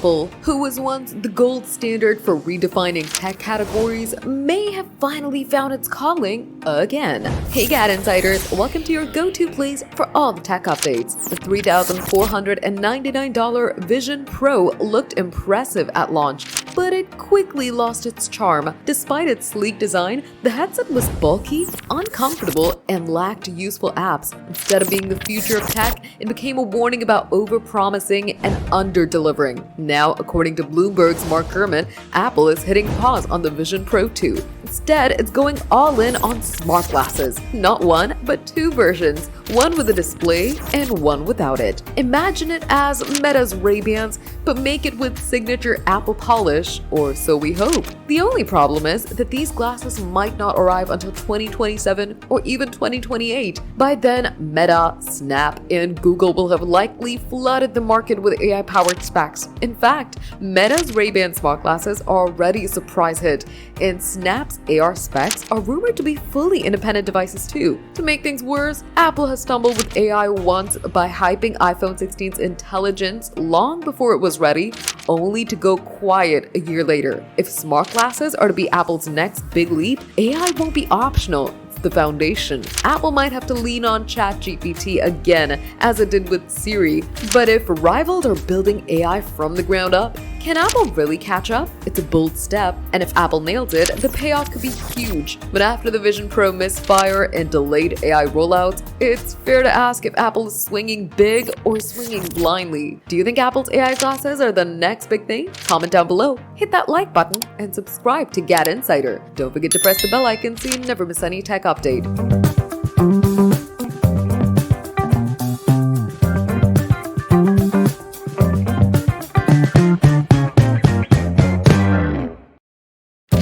Apple, who was once the gold standard for redefining tech categories, may have finally found its calling again. Hey GadInsiders, welcome to your go-to place for all the tech updates. The $3,499 Vision Pro looked impressive at launch, but it quickly lost its charm. Despite its sleek design, the headset was bulky, uncomfortable, and lacked useful apps. Instead of being the future of tech, it became a warning about over-promising and under-delivering. Now, according to Bloomberg's Mark Gurman, Apple is hitting pause on the Vision Pro 2. Instead, it's going all in on smart glasses. Not one, but two versions. One with a display and one without it. Imagine it as Meta's Ray-Bans, but make it with signature Apple polish, or so we hope. The only problem is that these glasses might not arrive until 2027 or even 2028. By then, Meta, Snap, and Google will have likely flooded the market with AI-powered specs. In fact, Meta's Ray-Ban smart glasses are already a surprise hit, and Snap's AR specs are rumored to be fully independent devices too. To make things worse, Apple has stumbled with AI once by hyping iPhone 16's intelligence long before it was ready, only to go quiet a year later. If smart glasses are to be Apple's next big leap, AI won't be optional. It's the foundation. Apple might have to lean on ChatGPT again, as it did with Siri. But if rivals are building AI from the ground up, can Apple really catch up? It's a bold step, and if Apple nails it, the payoff could be huge. But after the Vision Pro misfire and delayed AI rollouts, it's fair to ask if Apple is swinging big or swinging blindly. Do you think Apple's AI glasses are the next big thing? Comment down below, hit that like button, and subscribe to GadInsider. Don't forget to press the bell icon so you never miss any tech update.